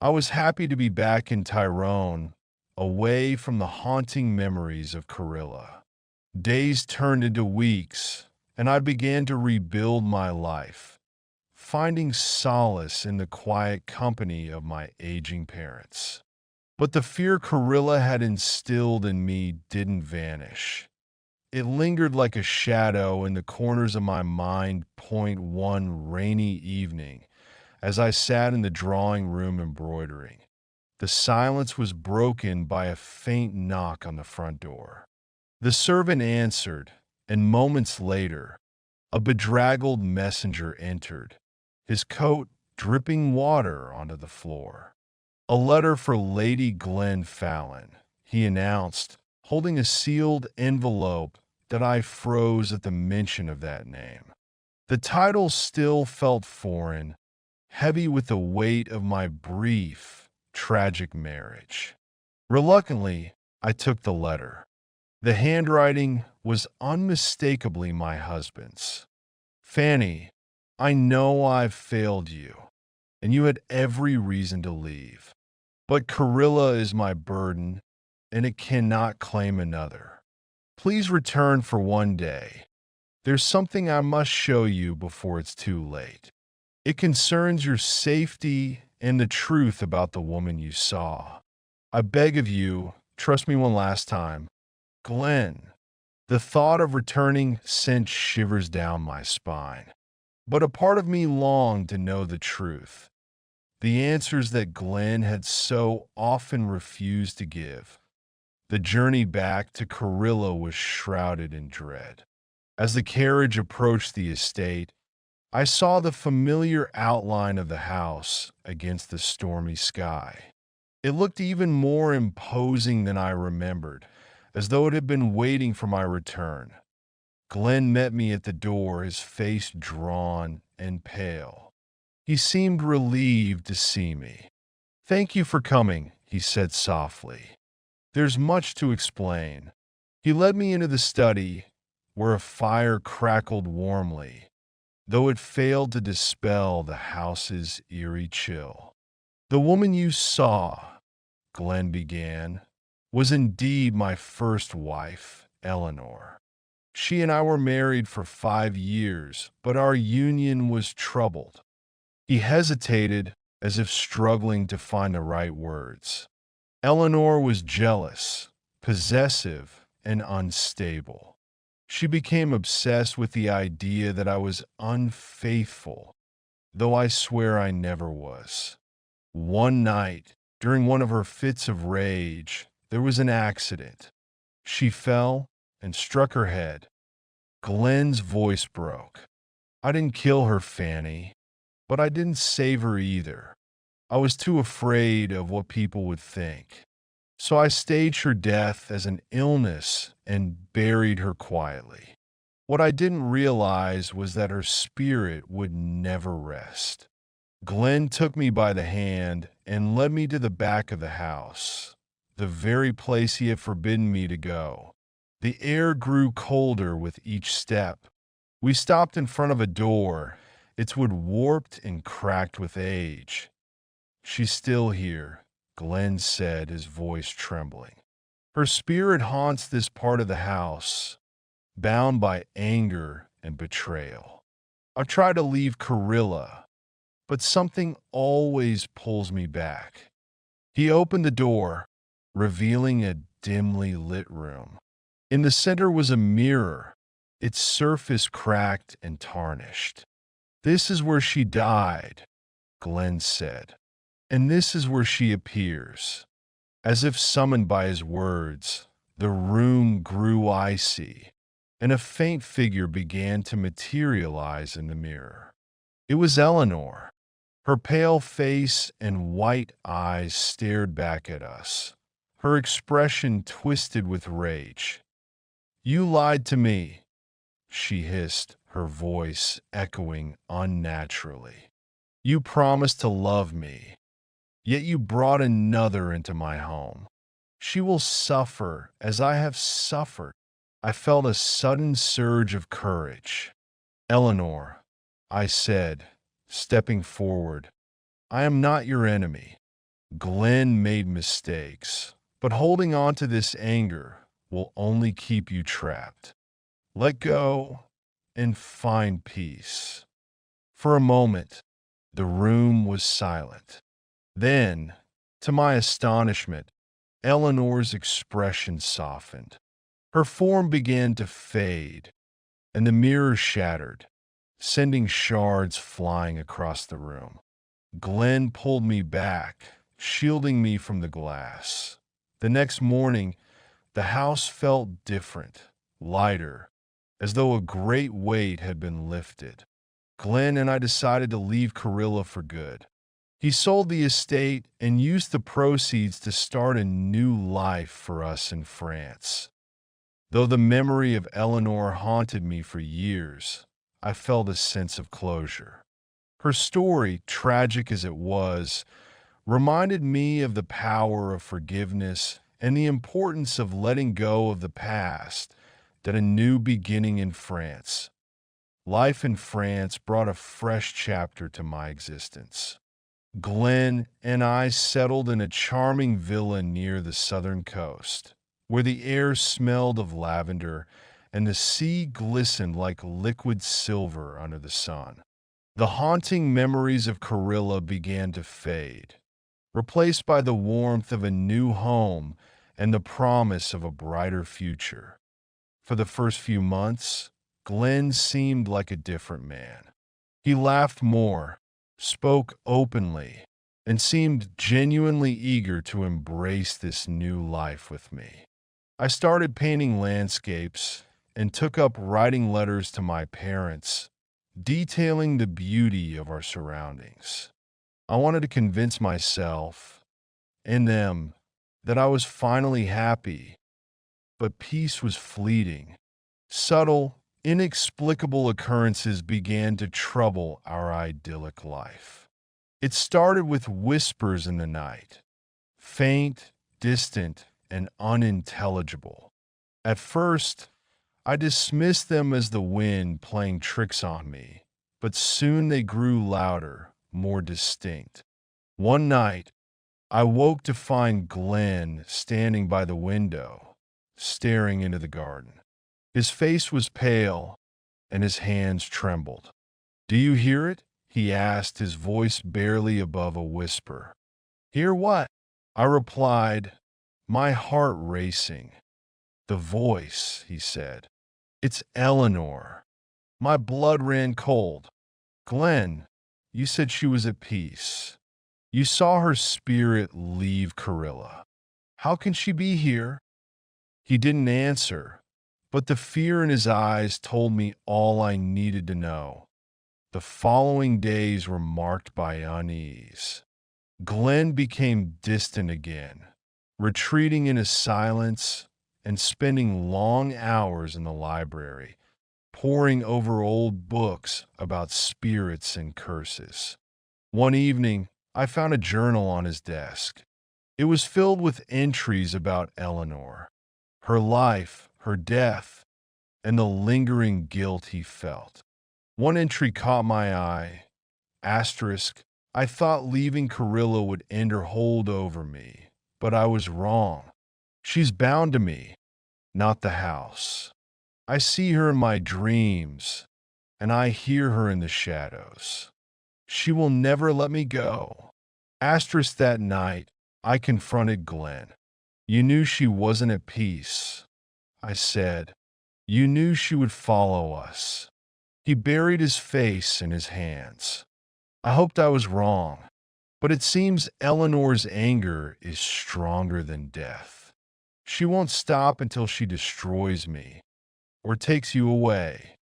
I was happy to be back in Tyrone, away from the haunting memories of Carilla. Days turned into weeks, and I began to rebuild my life, finding solace in the quiet company of my aging parents. But the fear Carilla had instilled in me didn't vanish. It lingered like a shadow in the corners of my mind. One rainy evening, as I sat in the drawing room embroidering, the silence was broken by a faint knock on the front door. The servant answered, and moments later, a bedraggled messenger entered, his coat dripping water onto the floor. "A letter for Lady Glen Fallon," he announced, holding a sealed envelope that I froze at the mention of that name. The title still felt foreign, heavy with the weight of my brief, tragic marriage. Reluctantly, I took the letter. The handwriting was unmistakably my husband's. "Fanny, I know I've failed you, and you had every reason to leave. But Carilla is my burden, and it cannot claim another. Please return for one day. There's something I must show you before it's too late. It concerns your safety and the truth about the woman you saw. I beg of you, trust me one last time. Glenn." The thought of returning sent shivers down my spine. But a part of me longed to know the truth, the answers that Glenn had so often refused to give. The journey back to Carilla was shrouded in dread. As the carriage approached the estate, I saw the familiar outline of the house against the stormy sky. It looked even more imposing than I remembered, as though it had been waiting for my return. Glenn met me at the door, his face drawn and pale. He seemed relieved to see me. "Thank you for coming," he said softly. "There's much to explain." He led me into the study, where a fire crackled warmly, though it failed to dispel the house's eerie chill. "The woman you saw," Glenn began, "was indeed my first wife, Eleanor. She and I were married for 5 years, but our union was troubled." He hesitated, as if struggling to find the right words. "Eleanor was jealous, possessive, and unstable. She became obsessed with the idea that I was unfaithful, though I swear I never was. One night, during one of her fits of rage, there was an accident. She fell and struck her head." Glenn's voice broke. "I didn't kill her, Fanny, but I didn't save her either. I was too afraid of what people would think. So I staged her death as an illness and buried her quietly. What I didn't realize was that her spirit would never rest." Glenn took me by the hand and led me to the back of the house, the very place he had forbidden me to go. The air grew colder with each step. We stopped in front of a door, its wood warped and cracked with age. "She's still here," Glenn said, his voice trembling. "Her spirit haunts this part of the house, bound by anger and betrayal. I've tried to leave Carilla, but something always pulls me back." He opened the door, revealing a dimly lit room. In the center was a mirror, its surface cracked and tarnished. "This is where she died," Glenn said, "and this is where she appears." As if summoned by his words, the room grew icy, and a faint figure began to materialize in the mirror. It was Eleanor. Her pale face and white eyes stared back at us, her expression twisted with rage. "You lied to me," she hissed, her voice echoing unnaturally. "You promised to love me, yet you brought another into my home. She will suffer as I have suffered." I felt a sudden surge of courage. "Eleanor," I said, stepping forward, "I am not your enemy. Glenn made mistakes, but holding on to this anger will only keep you trapped. Let go and find peace. For a moment, the room was silent. Then, to my astonishment, Eleanor's expression softened. Her form began to fade, and the mirror shattered, sending shards flying across the room. Glenn pulled me back, shielding me from the glass. The next morning, the house felt different, lighter, as though a great weight had been lifted. Glenn and I decided to leave Carilla for good. He sold the estate and used the proceeds to start a new life for us in France. Though the memory of Eleanor haunted me for years, I felt a sense of closure. Her story, tragic as it was, reminded me of the power of forgiveness and the importance of letting go of the past, that a new beginning in France. Life in France brought a fresh chapter to my existence. Glenn and I settled in a charming villa near the southern coast, where the air smelled of lavender and the sea glistened like liquid silver under the sun. The haunting memories of Carilla began to fade, replaced by the warmth of a new home and the promise of a brighter future. For the first few months, Glenn seemed like a different man. He laughed more, spoke openly, and seemed genuinely eager to embrace this new life with me. I started painting landscapes and took up writing letters to my parents, detailing the beauty of our surroundings. I wanted to convince myself and them that I was finally happy, but peace was fleeting. Subtle, inexplicable occurrences began to trouble our idyllic life. It started with whispers in the night, faint, distant, and unintelligible. At first, I dismissed them as the wind playing tricks on me, but soon they grew louder, more distinct. One night, I woke to find Glenn standing by the window, staring into the garden. His face was pale, and his hands trembled. "Do you hear it?" he asked, his voice barely above a whisper. "Hear what?" I replied, my heart racing. "The voice," he said. "It's Eleanor." My blood ran cold. "Glenn, you said she was at peace. You saw her spirit leave Carilla. How can she be here?" He didn't answer, but the fear in his eyes told me all I needed to know. The following days were marked by unease. Glenn became distant again, retreating into silence and spending long hours in the library, poring over old books about spirits and curses. One evening, I found a journal on his desk. It was filled with entries about Eleanor, her life, her death, and the lingering guilt he felt. One entry caught my eye. Asterisk, I thought leaving Carilla would end her hold over me, but I was wrong. She's bound to me, not the house. I see her in my dreams, and I hear her in the shadows. She will never let me go. Asterisk, that night, I confronted Glenn. "You knew she wasn't at peace," I said. "You knew she would follow us." He buried his face in his hands. I hoped I was wrong, but it seems Eleanor's anger is stronger than death. She won't stop until she destroys me or takes you away.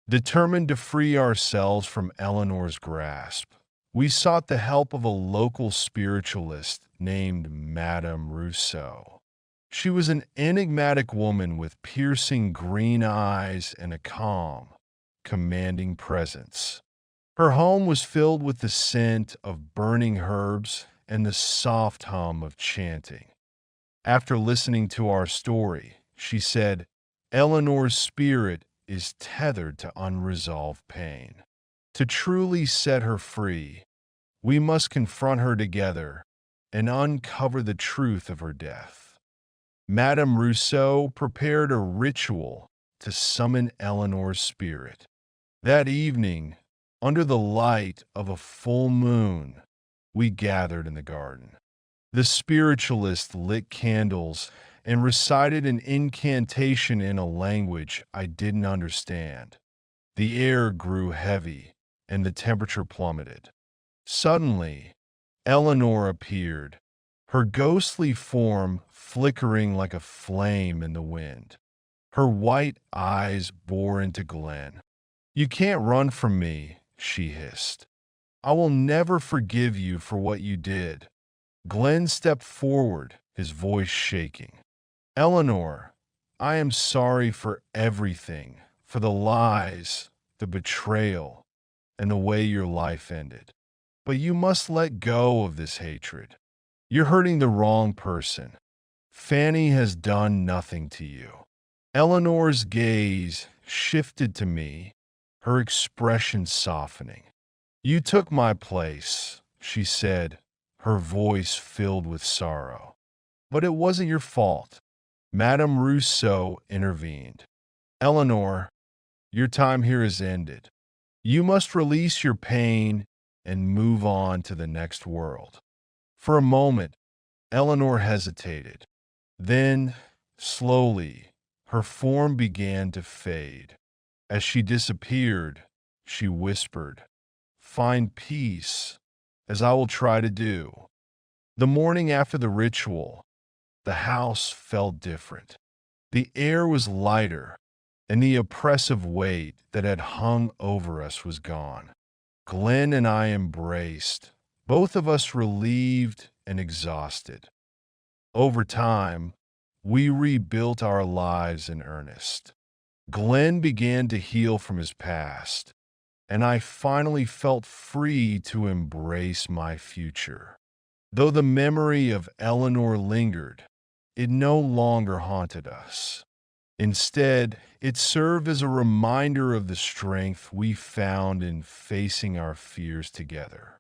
Determined to free ourselves from Eleanor's grasp, we sought the help of a local spiritualist named Madame Rousseau. She was an enigmatic woman with piercing green eyes and a calm, commanding presence. Her home was filled with the scent of burning herbs and the soft hum of chanting. After listening to our story, she said, "Eleanor's spirit is tethered to unresolved pain. To truly set her free, we must confront her together and uncover the truth of her death. Madame Rousseau prepared a ritual to summon Eleanor's spirit. That evening, under the light of a full moon, we gathered in the garden. The spiritualist lit candles and recited an incantation in a language I didn't understand. The air grew heavy, and the temperature plummeted. Suddenly, Eleanor appeared, her ghostly form flickering like a flame in the wind. Her white eyes bore into Glenn. "You can't run from me," she hissed. "I will never forgive you for what you did." Glenn stepped forward, his voice shaking. "Eleanor, I am sorry for everything, for the lies, the betrayal, and the way your life ended. But you must let go of this hatred. You're hurting the wrong person. Fanny has done nothing to you." Eleanor's gaze shifted to me, her expression softening. "You took my place," she said, her voice filled with sorrow. "But it wasn't your fault." Madame Rousseau intervened. "Eleanor, your time here is ended. You must release your pain and move on to the next world." For a moment, Eleanor hesitated. Then, slowly, her form began to fade. As she disappeared, she whispered, "Find peace, as I will try to do." The morning after the ritual, the house felt different. The air was lighter, and the oppressive weight that had hung over us was gone. Glenn and I embraced, both of us relieved and exhausted. Over time, we rebuilt our lives in earnest. Glenn began to heal from his past, and I finally felt free to embrace my future. Though the memory of Eleanor lingered, it no longer haunted us. Instead, it served as a reminder of the strength we found in facing our fears together.